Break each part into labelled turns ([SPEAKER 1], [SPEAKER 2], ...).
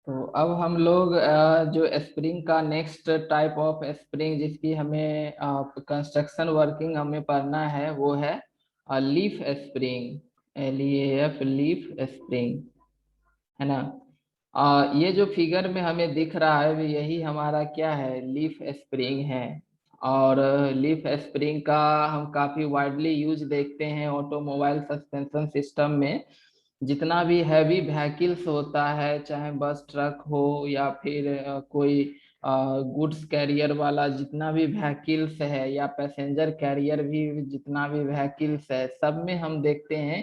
[SPEAKER 1] तो अब हम लोग जो स्प्रिंग का नेक्स्ट टाइप ऑफ स्प्रिंग जिसकी हमें कंस्ट्रक्शन वर्किंग हमें पढ़ना है वो है leaf spring. LEAF leaf spring, है ना। ये जो फिगर में हमें दिख रहा है भी यही हमारा क्या है, लीफ स्प्रिंग है। और लीफ स्प्रिंग का हम काफी वाइडली यूज देखते हैं ऑटोमोबाइल सस्पेंशन सिस्टम में। जितना भी हैवी व्हीकल्स होता है, चाहे बस ट्रक हो या फिर कोई गुड्स कैरियर वाला जितना भी व्हीकल्स है, या पैसेंजर कैरियर भी जितना भी व्हीकल्स है, सब में हम देखते हैं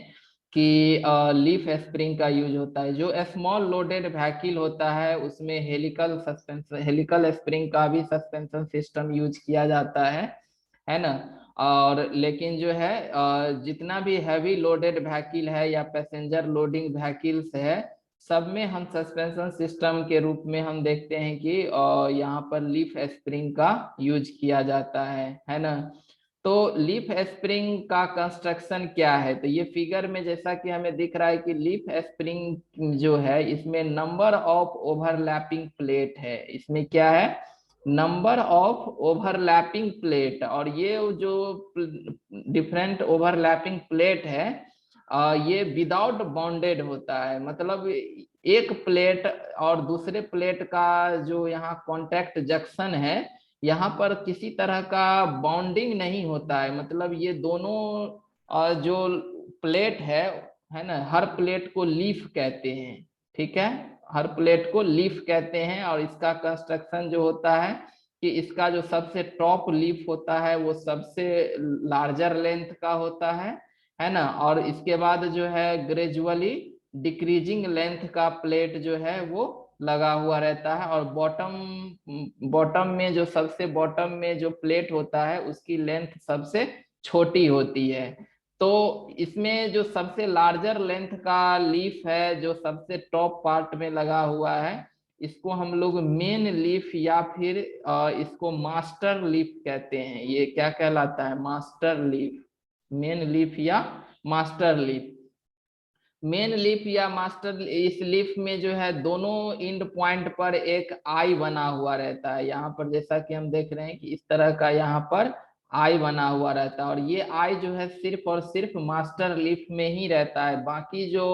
[SPEAKER 1] कि लीफ स्प्रिंग का यूज होता है। जो स्मॉल लोडेड व्हीकल होता है उसमें हेलिकल स्प्रिंग का भी सस्पेंशन सिस्टम यूज किया जाता है ना। और लेकिन जो है जितना भी हैवी लोडेड व्हीकल है या पैसेंजर लोडिंग व्हीकल्स है, सब में हम सस्पेंशन सिस्टम के रूप में हम देखते हैं कि यहाँ पर लीफ स्प्रिंग का यूज किया जाता है ना। तो लीफ स्प्रिंग का कंस्ट्रक्शन क्या है, तो ये फिगर में जैसा कि हमें दिख रहा है कि लीफ स्प्रिंग जो है इसमें नंबर ऑफ ओवरलैपिंग प्लेट है। इसमें क्या है, नंबर ऑफ ओवरलैपिंग प्लेट। और ये जो डिफरेंट ओवरलैपिंग प्लेट है ये विदाउट बॉन्डेड होता है। मतलब एक प्लेट और दूसरे प्लेट का जो यहाँ कांटेक्ट जंक्शन है, यहाँ पर किसी तरह का बॉन्डिंग नहीं होता है। मतलब ये दोनों जो प्लेट है ना, हर प्लेट को लीफ कहते हैं। ठीक है, हर प्लेट को लीफ कहते हैं। और इसका कंस्ट्रक्शन जो होता है कि इसका जो सबसे टॉप लीफ होता है वो सबसे लार्जर लेंथ का होता है ना। और इसके बाद जो है ग्रेजुअली डिक्रीजिंग लेंथ का प्लेट जो है वो लगा हुआ रहता है। और बॉटम बॉटम में जो सबसे बॉटम में जो प्लेट होता है उसकी लेंथ सबसे छोटी होती है। तो इसमें जो सबसे लार्जर लेंथ का लीफ है जो सबसे टॉप पार्ट में लगा हुआ है, इसको हम लोग मेन लीफ या फिर इसको मास्टर लीफ कहते हैं। ये क्या कहलाता है, मास्टर लीफ। मेन लीफ या मास्टर लीफ। मेन लीफ या मास्टर इस लीफ में जो है दोनों इंड पॉइंट पर एक आई बना हुआ रहता है। यहाँ पर जैसा कि हम देख रहे हैं कि इस तरह का यहाँ पर आई बना हुआ रहता है। और ये आई जो है सिर्फ और सिर्फ मास्टर लीफ में ही रहता है। बाकी जो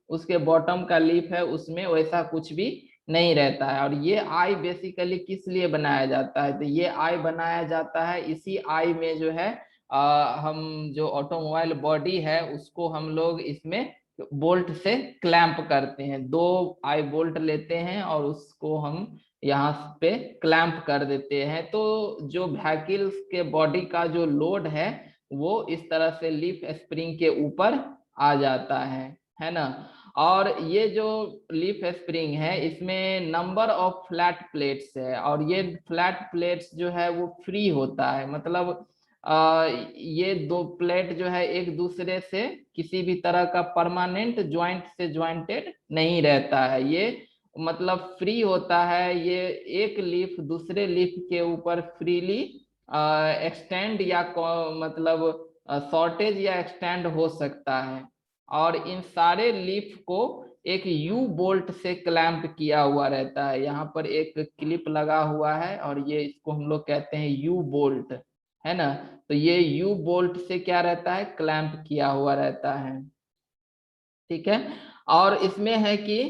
[SPEAKER 1] उसके बॉटम का लीफ है उसमें वैसा कुछ भी नहीं रहता है। और ये आई बेसिकली किस लिए बनाया जाता है, तो ये आई बनाया जाता है इसी आई में जो है हम जो ऑटोमोबाइल बॉडी है उसको हम लोग इसमें बोल्ट से क्लैंप करते हैं। दो आई बोल्ट लेते हैं और उसको हम यहाँ पे क्लैंप कर देते हैं। तो जो व्हीकल्स के बॉडी का जो लोड है वो इस तरह से लीफ स्प्रिंग के ऊपर आ जाता है ना। और ये जो लीफ स्प्रिंग है इसमें नंबर ऑफ फ्लैट प्लेट्स है। और ये फ्लैट प्लेट्स जो है वो फ्री होता है। मतलब ये दो प्लेट जो है एक दूसरे से किसी भी तरह का परमानेंट ज्वाइंट से ज्वाइंटेड नहीं रहता है। ये मतलब फ्री होता है। ये एक लीफ दूसरे लीफ के ऊपर फ्रीली एक्सटेंड या मतलब शॉर्टेज या एक्सटेंड हो सकता है। और इन सारे लीफ को एक यू बोल्ट से क्लैंप किया हुआ रहता है। यहाँ पर एक क्लिप लगा हुआ है और ये इसको हम लोग कहते हैं यू बोल्ट, है ना। तो ये यू बोल्ट से क्या रहता है, क्लैंप किया हुआ रहता है। ठीक है। और इसमें है कि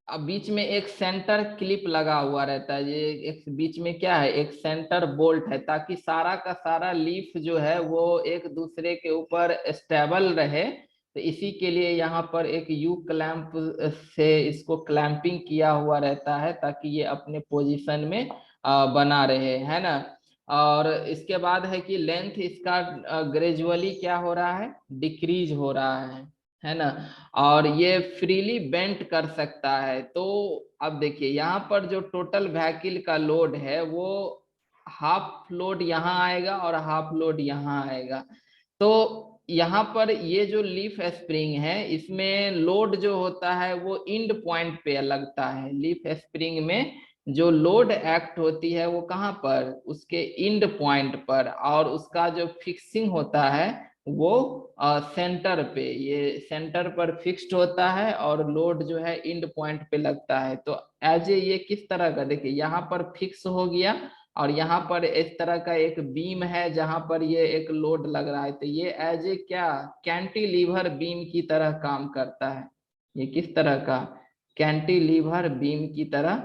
[SPEAKER 1] अब बीच में एक सेंटर क्लिप लगा हुआ रहता है। ये एक बीच में क्या है, एक सेंटर बोल्ट है, ताकि सारा का सारा लीफ जो है वो एक दूसरे के ऊपर स्टेबल रहे। तो इसी के लिए यहाँ पर एक यू क्लैंप से इसको क्लैंपिंग किया हुआ रहता है ताकि ये अपने पोजीशन में बना रहे, है ना। और इसके बाद है कि लेंथ इसका ग्रेजुअली क्या हो रहा है, डिक्रीज हो रहा है ना। और ये फ्रीली बेंट कर सकता है। तो अब देखिए यहाँ पर जो टोटल व्हीकल का लोड है वो हाफ लोड यहाँ आएगा और हाफ लोड यहाँ आएगा। तो यहाँ पर ये जो लीफ स्प्रिंग है इसमें लोड जो होता है वो इंड पॉइंट पे लगता है। लीफ स्प्रिंग में जो लोड एक्ट होती है वो कहाँ पर, उसके इंड पॉइंट पर। और उसका जो फिक्सिंग होता है वो सेंटर पे, ये सेंटर पर फिक्स्ड होता है और लोड जो है इंड पॉइंट पे लगता है। तो एज ए ये किस तरह का, देखिए यहाँ पर फिक्स हो गया और यहाँ पर इस तरह का एक बीम है जहां पर ये एक लोड लग रहा है। तो ये एज ए क्या, कैंटिलीवर बीम की तरह काम करता है। ये किस तरह का, कैंटिलीवर बीम की तरह।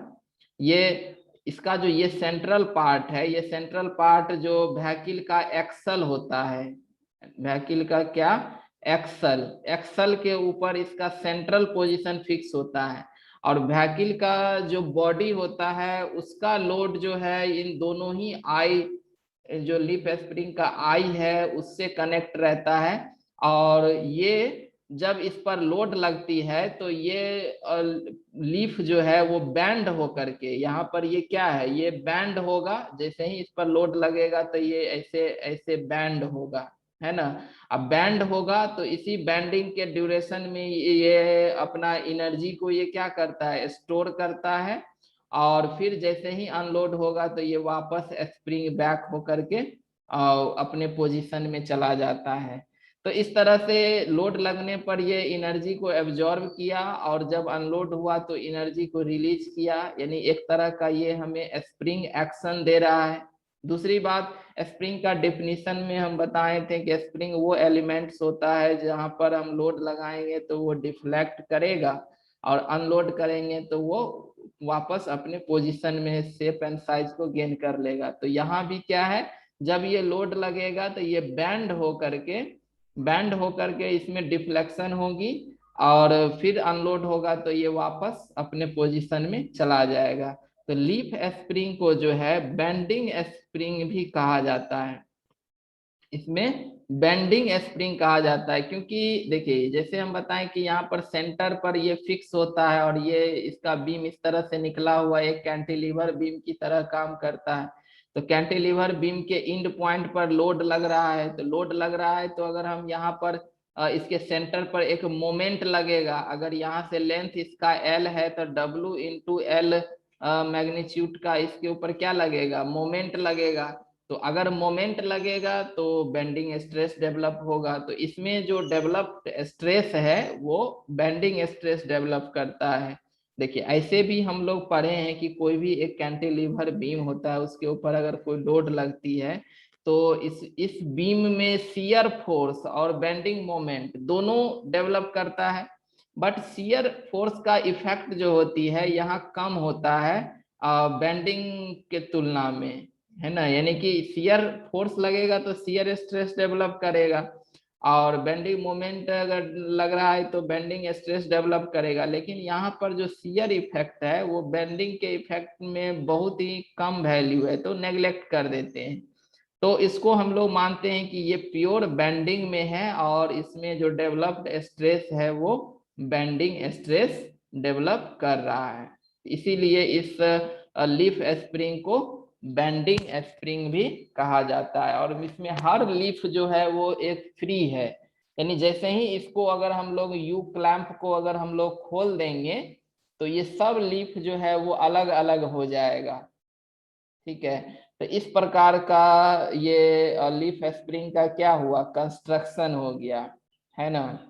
[SPEAKER 1] ये इसका जो ये सेंट्रल पार्ट है, ये सेंट्रल पार्ट जो व्हीकल का एक्सल होता है, व्हीकल का क्या, एक्सल, एक्सल के ऊपर इसका सेंट्रल पोजीशन फिक्स होता है। और व्हीकल का जो बॉडी होता है उसका लोड जो है इन दोनों ही आई, जो लीफ स्प्रिंग का आई है उससे कनेक्ट रहता है। और ये जब इस पर लोड लगती है तो ये लीफ जो है वो बैंड होकर के, यहाँ पर ये क्या है, ये बैंड होगा। जैसे ही इस पर लोड लगेगा तो ये ऐसे ऐसे बैंड होगा, है ना। अब बैंड होगा तो इसी बैंडिंग के ड्यूरेशन में ये अपना एनर्जी को ये क्या करता है, स्टोर करता है। और फिर जैसे ही अनलोड होगा तो ये वापस स्प्रिंग बैक होकर के अपने पोजीशन में चला जाता है। तो इस तरह से लोड लगने पर ये एनर्जी को एब्जॉर्ब किया और जब अनलोड हुआ तो एनर्जी को रिलीज किया, यानी एक तरह का ये हमें स्प्रिंग एक्शन दे रहा है। दूसरी बात, स्प्रिंग का डेफिनेशन में हम बताए थे कि स्प्रिंग वो एलिमेंट्स होता है जहां पर हम लोड लगाएंगे तो वो डिफ्लेक्ट करेगा और अनलोड करेंगे तो वो वापस अपने पोजीशन में शेप एंड साइज को गेन कर लेगा। तो यहाँ भी क्या है, जब ये लोड लगेगा तो ये बैंड होकर के इसमें डिफ्लेक्शन होगी और फिर अनलोड होगा तो ये वापस अपने पोजीशन में चला जाएगा। तो लीफ स्प्रिंग को जो है बेंडिंग स्प्रिंग भी कहा जाता है, इसमें बेंडिंग स्प्रिंग कहा जाता है। क्योंकि देखिए जैसे हम बताएं कि यहाँ पर सेंटर पर ये फिक्स होता है और ये इसका बीम इस तरह से निकला हुआ एक कैंटिलीवर बीम की तरह काम करता है। तो कैंटिलीवर बीम के इंड पॉइंट पर लोड लग रहा है, तो लोड लग रहा है तो अगर हम यहाँ पर इसके सेंटर पर एक मोमेंट लगेगा, अगर यहाँ से लेंथ इसका एल है तो डब्ल्यू इंटू एल मैग्नीट्यूड का इसके ऊपर क्या लगेगा, मोमेंट लगेगा। तो अगर मोमेंट लगेगा तो बेंडिंग स्ट्रेस डेवलप होगा। तो इसमें जो डेवलप्ड स्ट्रेस है वो बेंडिंग स्ट्रेस डेवलप करता है। देखिए ऐसे भी हम लोग पढ़े हैं कि कोई भी एक कैंटिलीवर बीम होता है उसके ऊपर अगर कोई लोड लगती है तो इस बीम में शियर फोर्स और बेंडिंग मोमेंट दोनों डेवलप करता है। बट शियर फोर्स का इफेक्ट जो होती है यहाँ कम होता है बेंडिंग के तुलना में, है ना। यानी कि शियर फोर्स लगेगा तो शियर स्ट्रेस डेवलप करेगा और बेंडिंग मोमेंट अगर लग रहा है तो बेंडिंग स्ट्रेस डेवलप करेगा। लेकिन यहाँ पर जो शियर इफेक्ट है वो बेंडिंग के इफेक्ट में बहुत ही कम वैल्यू है, तो नेग्लेक्ट कर देते हैं। तो इसको हम लोग मानते हैं कि ये प्योर बेंडिंग में है और इसमें जो डेवलप्ड स्ट्रेस है वो बेंडिंग स्ट्रेस डेवलप कर रहा है। इसीलिए इस लीफ स्प्रिंग को बेंडिंग स्प्रिंग भी कहा जाता है। और इसमें हर लीफ जो है वो एक फ्री है, यानी जैसे ही इसको अगर हम लोग यू क्लैंप को अगर हम लोग खोल देंगे तो ये सब लीफ जो है वो अलग अलग हो जाएगा। ठीक है, तो इस प्रकार का ये लीफ स्प्रिंग का क्या हुआ, कंस्ट्रक्शन हो गया, है ना।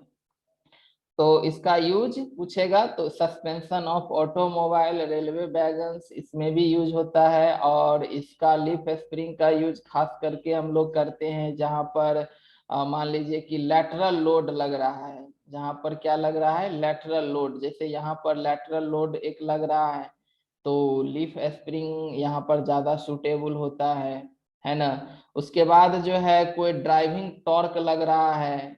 [SPEAKER 1] तो इसका यूज पूछेगा तो suspension of automobile, railway wagons, इसमें भी यूज होता है। और इसका लीफ स्प्रिंग का यूज खास करके हम लोग करते हैं जहां पर मान लीजिए कि लैटरल लोड लग रहा है, जहां पर क्या लग रहा है, लैटरल लोड। जैसे यहाँ पर लैटरल लोड एक लग रहा है तो लीफ स्प्रिंग यहाँ पर ज्यादा सुटेबल होता है ना। उसके बाद जो है कोई ड्राइविंग टॉर्क लग रहा है,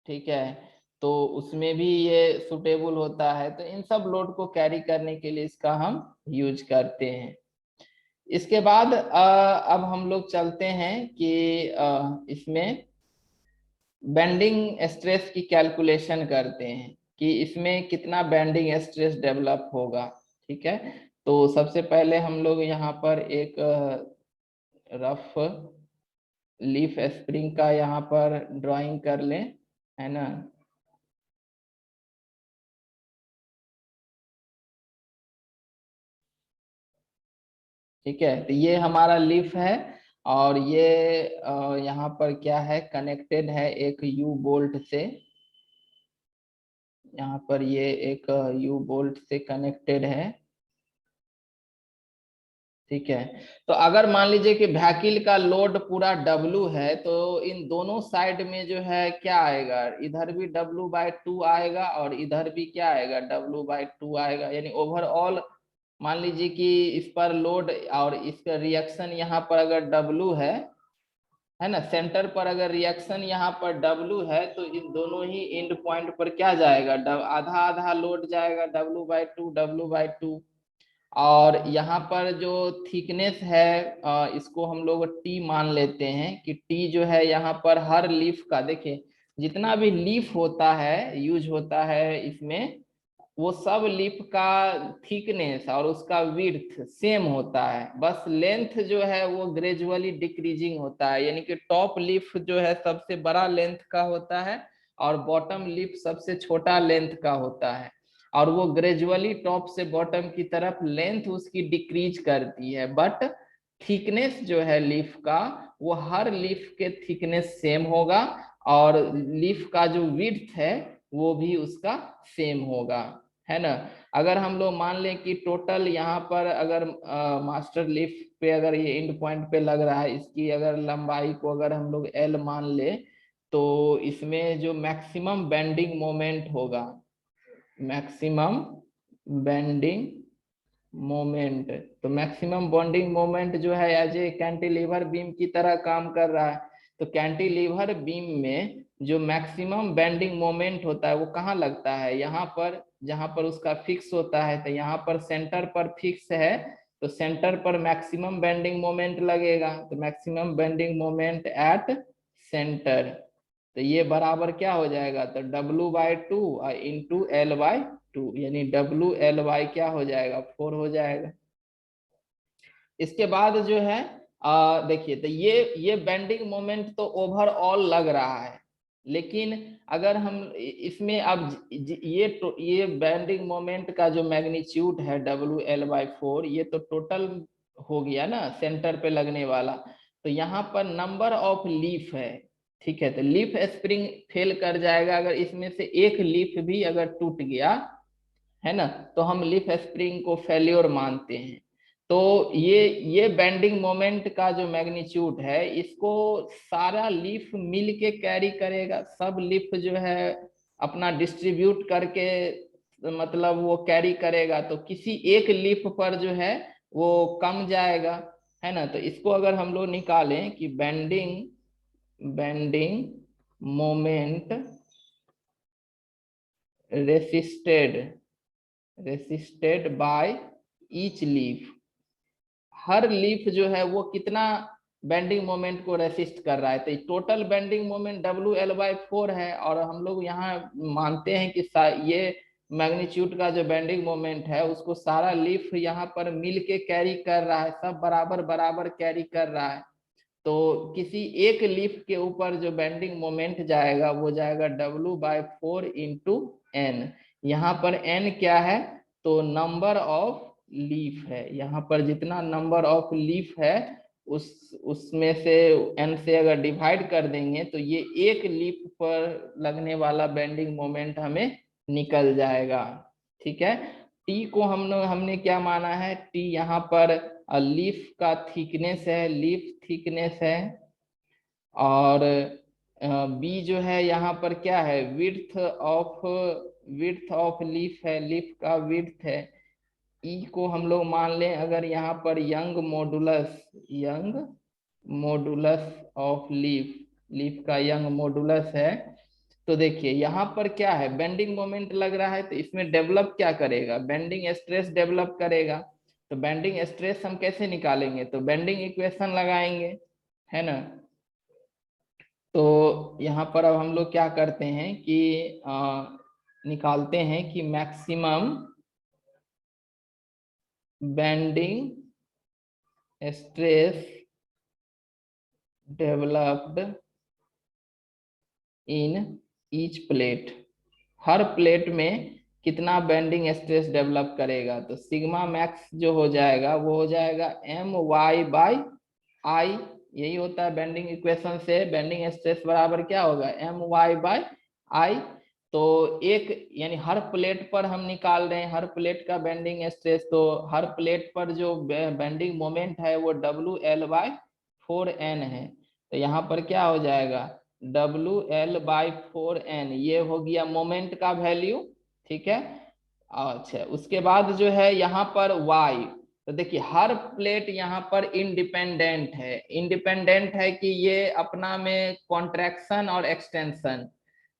[SPEAKER 1] ठीक है, तो उसमें भी ये सुटेबल होता है। तो इन सब लोड को कैरी करने के लिए इसका हम यूज करते हैं। इसके बाद अब हम लोग चलते हैं कि इसमें बेंडिंग स्ट्रेस की कैलकुलेशन करते हैं कि इसमें कितना बेंडिंग स्ट्रेस डेवलप होगा। ठीक है, तो सबसे पहले हम लोग यहाँ पर एक रफ लीफ स्प्रिंग का यहाँ पर ड्राइंग कर लें, है ना। ठीक है, तो ये हमारा लीफ है और ये यहाँ पर क्या है, कनेक्टेड है एक यू बोल्ट से। यहाँ पर ये एक यू बोल्ट से कनेक्टेड है। ठीक है। तो अगर मान लीजिए कि व्हीकल का लोड पूरा W है, तो इन दोनों साइड में जो है क्या आएगा, इधर भी W/2 आएगा और इधर भी क्या आएगा, W/2 आएगा। यानी ओवरऑल मान लीजिए कि इस पर लोड और इसका रिएक्शन यहाँ पर अगर W है ना, सेंटर पर अगर रिएक्शन यहाँ पर W है, तो इन दोनों ही एंड पॉइंट पर क्या जाएगा, आधा आधा लोड जाएगा, W/2। और यहाँ पर जो थिकनेस है, इसको हम लोग टी मान लेते हैं कि टी जो है यहाँ पर हर लीफ का, देखिए जितना भी लीफ होता है, यूज होता है इसमें, वो सब लीफ का थिकनेस और उसका विड्थ सेम होता है, बस लेंथ जो है वो ग्रेजुअली डिक्रीजिंग होता है। यानी कि टॉप लीफ जो है सबसे बड़ा लेंथ का होता है और बॉटम लीफ सबसे छोटा लेंथ का होता है, और वो ग्रेजुअली टॉप से बॉटम की तरफ लेंथ उसकी डिक्रीज करती है। बट थिकनेस जो है लीफ का, वो हर लीफ के थिकनेस सेम होगा, और लीफ का जो विड्थ है वो भी उसका सेम होगा, है ना। अगर हम लोग मान लें कि टोटल यहाँ पर अगर मास्टर लीफ पे अगर ये एंड पॉइंट पे लग रहा है, इसकी अगर लंबाई को अगर हम लोग L मान ले, तो इसमें जो मैक्सिमम बेंडिंग मोमेंट होगा, मैक्सिमम बेंडिंग मोमेंट, तो मैक्सिमम बॉन्डिंग मोमेंट जो है एज ए कैंटिलीवर बीम की तरह काम कर रहा है। तो कैंटिलीवर बीम में जो मैक्सिमम बेंडिंग मोमेंट होता है वो कहाँ लगता है, यहाँ पर, जहाँ पर उसका फिक्स होता है। तो यहाँ पर सेंटर पर फिक्स है, तो सेंटर पर मैक्सिमम बेंडिंग मोमेंट लगेगा, तो maximum bending moment at centre, तो ये बराबर क्या हो जाएगा, तो W/2 इंटू L/2, यानी WL/, क्या हो जाएगा, 4 हो जाएगा। इसके बाद जो है देखिए, तो ये बेंडिंग मोमेंट तो ओवरऑल लग रहा है, लेकिन अगर हम इसमें अब ये बेंडिंग मोमेंट का जो मैग्नीट्यूड है WL/4, ये तो टोटल हो गया ना सेंटर पे लगने वाला। तो यहाँ पर नंबर ऑफ लीफ है, ठीक है। तो लीफ स्प्रिंग फेल कर जाएगा अगर इसमें से एक लीफ भी अगर टूट गया, है ना, तो हम लीफ स्प्रिंग को फेल्योर मानते हैं। तो ये बेंडिंग मोमेंट का जो मैग्नीट्यूड है, इसको सारा लीफ मिल के कैरी करेगा, सब लीफ जो है अपना डिस्ट्रीब्यूट करके, मतलब वो कैरी करेगा, तो किसी एक लीफ पर जो है वो कम जाएगा, है ना। तो इसको अगर हम लोग निकालें कि bending moment resisted by each leaf, her leaf जो है वो कितना बेंडिंग मोमेंट को रेसिस्ट कर रहा है, तो टोटल बेंडिंग मोमेंट WL/4 है, और हम लोग यहाँ मानते हैं कि ये मैग्नीट्यूड का जो बेंडिंग मोमेंट है उसको सारा लीफ यहाँ पर मिल के कैरी कर रहा है, सब बराबर बराबर कैरी कर रहा है। तो किसी एक लीफ के ऊपर जो बेंडिंग मोमेंट जाएगा वो जाएगा W/4 इंटू N। यहाँ पर N क्या है, तो नंबर ऑफ लीफ है, यहाँ पर जितना नंबर ऑफ लीफ है उसमें से N से अगर डिवाइड कर देंगे, तो ये एक लीफ पर लगने वाला बेंडिंग मोमेंट हमें निकल जाएगा, ठीक है। टी को हमने क्या माना है, टी यहाँ पर लीफ का थिकनेस है, लीफ थिकनेस है, और बी जो है यहाँ पर क्या है, विड्थ ऑफ लीफ है, लीफ का विड्थ है। ई को हम लोग मान लें अगर यहाँ पर young modulus of leaf, leaf का यंग मॉडुलस है। तो देखिए यहाँ पर क्या है, बेंडिंग मोमेंट लग रहा है, तो इसमें डेवलप क्या करेगा, बेंडिंग स्ट्रेस डेवलप करेगा। तो बेंडिंग स्ट्रेस हम कैसे निकालेंगे, तो बेंडिंग इक्वेशन लगाएंगे, है ना। तो यहाँ पर अब हम लोग क्या करते हैं कि निकालते हैं कि maximum bending stress developed in each plate, her plate में कितना बेंडिंग स्ट्रेस डेवलप करेगा। तो सिग्मा मैक्स जो हो जाएगा वो हो जाएगा MY/I, यही होता है बेंडिंग इक्वेशन से। बेंडिंग स्ट्रेस बराबर क्या होगा, My/I। तो एक यानी हर प्लेट पर हम निकाल रहे हैं हर प्लेट का बेंडिंग स्ट्रेस, तो हर प्लेट पर जो बेंडिंग मोमेंट है वो WL/4N है। तो यहाँ पर क्या हो जाएगा, WL/4N, ये हो गया मोमेंट का वैल्यू। ठीक है। अच्छा, उसके बाद जो है यहाँ पर Y, तो देखिए हर प्लेट यहाँ पर इंडिपेंडेंट है। इंडिपेंडेंट है कि ये अपना में कॉन्ट्रैक्शन और एक्सटेंशन,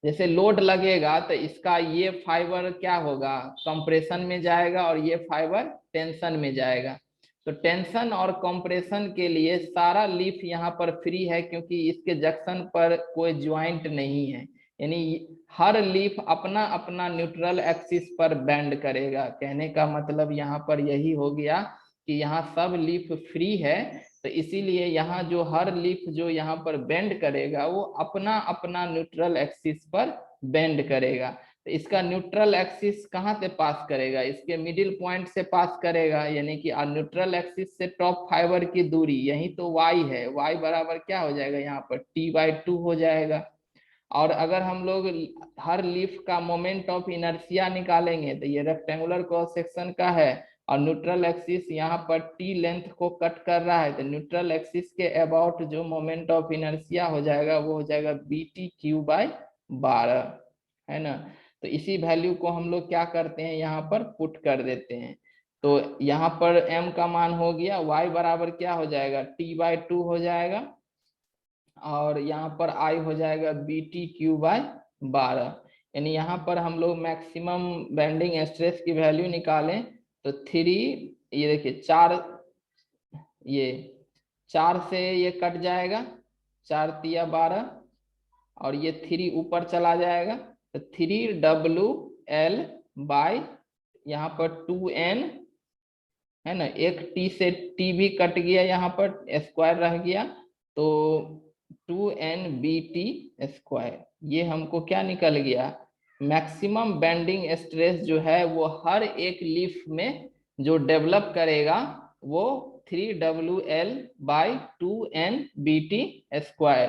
[SPEAKER 1] जैसे लोड लगेगा तो इसका ये फाइबर क्या होगा, कंप्रेशन में जाएगा और ये फाइबर टेंशन में जाएगा। तो टेंशन और कंप्रेशन के लिए सारा लीफ यहाँ पर फ्री है, क्योंकि इसके जंक्शन पर कोई ज्वाइंट नहीं है। यानी हर लीफ अपना अपना न्यूट्रल एक्सिस पर बेंड करेगा। कहने का मतलब यहाँ पर यही हो गया कि यहाँ सब लीफ फ्री है, तो इसीलिए यहाँ जो हर लीफ जो यहाँ पर बेंड करेगा वो अपना अपना न्यूट्रल एक्सिस पर बेंड करेगा। तो इसका न्यूट्रल एक्सिस कहाँ से पास करेगा, इसके मिडिल पॉइंट से पास करेगा, यानी कि न्यूट्रल एक्सिस से टॉप फाइबर की दूरी यही तो Y है। Y बराबर क्या हो जाएगा, यहाँ पर T/2 हो जाएगा। और अगर हम लोग हर लीफ का मोमेंट ऑफ इनर्शिया निकालेंगे, तो ये रेक्टेंगुलर क्रॉस सेक्शन का है और न्यूट्रल एक्सिस यहाँ पर टी लेंथ को कट कर रहा है, तो न्यूट्रल एक्सिस के अबाउट जो मोमेंट ऑफ इनर्शिया हो जाएगा वो हो जाएगा BT/12, है ना। तो इसी वैल्यू को हम लोग क्या करते हैं, यहाँ पर पुट कर देते हैं। तो यहाँ पर m का मान हो गया, y बराबर क्या हो जाएगा, T/2 हो जाएगा, और यहाँ पर I हो जाएगा BT/12। यानी यहाँ पर हम लोग मैक्सिमम बेंडिंग स्ट्रेस की वैल्यू निकालें तो 3, ये देखिए 4, ये 4 से ये कट जाएगा, 4 तिया 12, और ये 3 ऊपर चला जाएगा, तो 3WL बाय यहाँ पर 2N, है ना। एक T से T भी कट गया, यहाँ पर स्क्वायर रह गया, तो 2NBT²। ये हमको क्या निकल गया, मैक्सिमम बेंडिंग स्ट्रेस जो है वो हर एक लीफ में जो डेवलप करेगा वो 3WL/2NBT²।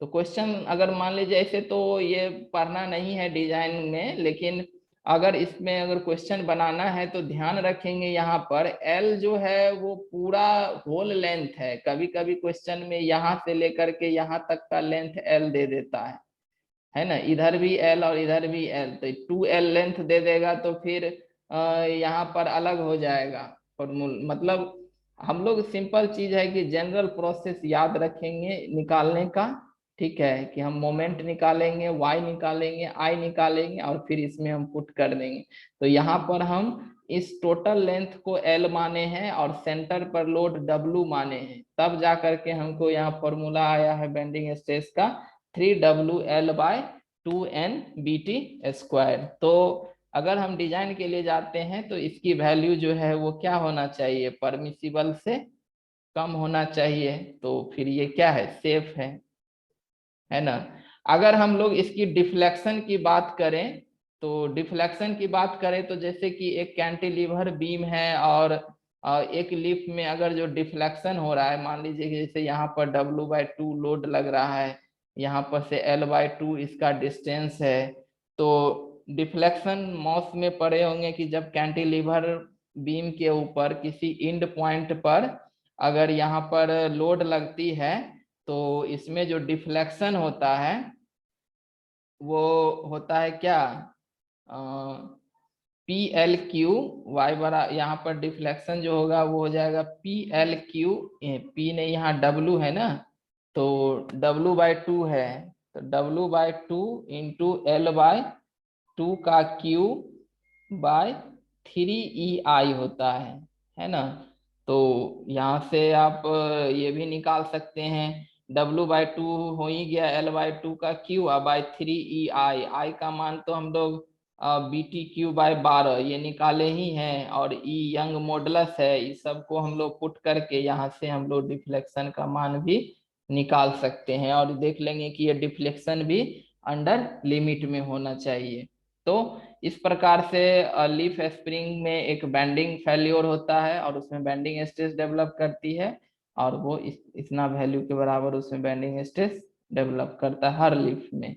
[SPEAKER 1] तो क्वेश्चन अगर मान लीजिए ऐसे, तो ये पढ़ना नहीं है डिजाइन में, लेकिन अगर इसमें अगर क्वेश्चन बनाना है तो ध्यान रखेंगे यहाँ पर L जो है वो पूरा होल लेंथ है। कभी कभी क्वेश्चन में यहाँ से लेकर के यहाँ तक का लेंथ L दे देता है ना, इधर भी L और इधर भी L, तो 2L लेंथ दे देगा तो फिर यहाँ पर अलग हो जाएगा फॉर्मूल। मतलब हम लोग सिंपल चीज है कि जनरल प्रोसेस याद रखेंगे निकालने का। ठीक है, कि हम मोमेंट निकालेंगे, Y निकालेंगे, I निकालेंगे, और फिर इसमें हम पुट कर देंगे। तो यहाँ पर हम इस टोटल लेंथ को L माने हैं और सेंटर पर लोड W माने हैं, तब जा करके हमको यहाँ फॉर्मूला आया है बेंडिंग स्ट्रेस का 3WL/2NBT²। तो अगर हम डिजाइन के लिए जाते हैं तो इसकी वैल्यू जो है वो क्या होना चाहिए, परमिसिबल से कम होना चाहिए, तो फिर ये क्या है, सेफ है ना। अगर हम लोग इसकी डिफ्लेक्शन की बात करें, तो डिफ्लेक्शन की बात करें तो जैसे कि एक कैंटिलीवर बीम है और एक लिफ में अगर जो डिफ्लेक्शन हो रहा है, मान लीजिए कि जैसे यहाँ पर W/2 लोड लग रहा है, यहाँ पर से L/2 इसका डिस्टेंस है, तो डिफ्लेक्शन मॉस में पढ़े होंगे कि जब कैंटिलीवर बीम के ऊपर किसी इंड पॉइंट पर अगर यहाँ पर लोड लगती है, तो इसमें जो डिफ्लेक्शन होता है वो होता है क्या, PL/Q। Y बरा यहाँ पर डिफ्लेक्शन जो होगा वो हो जाएगा PL/Q, P नहीं यहाँ W है ना, तो W/2 है, तो W/2 इंटू L/2 का Q/3EI होता है ना। तो यहाँ से आप ये भी निकाल सकते हैं, W/2 हो ही गया, L/2 का Q बाय 3EI। I का मान तो हम लोग BTQ/12 ये निकाले ही हैं, और E यंग मॉडुलस है, इस सब को हम लोग पुट करके यहाँ से हम लोग डिफ्लेक्शन का मान भी निकाल सकते हैं, और देख लेंगे कि ये डिफ्लेक्शन भी अंडर लिमिट में होना चाहिए। तो इस प्रकार से लीफ स्प्रिंग में एक बेंडिंग फेल्योर होता है और उसमें बेंडिंग स्ट्रेस डेवलप करती है। और वो इतना वैल्यू के बराबर उसमें बेंडिंग स्ट्रेस डेवलप करता है हर लीफ में।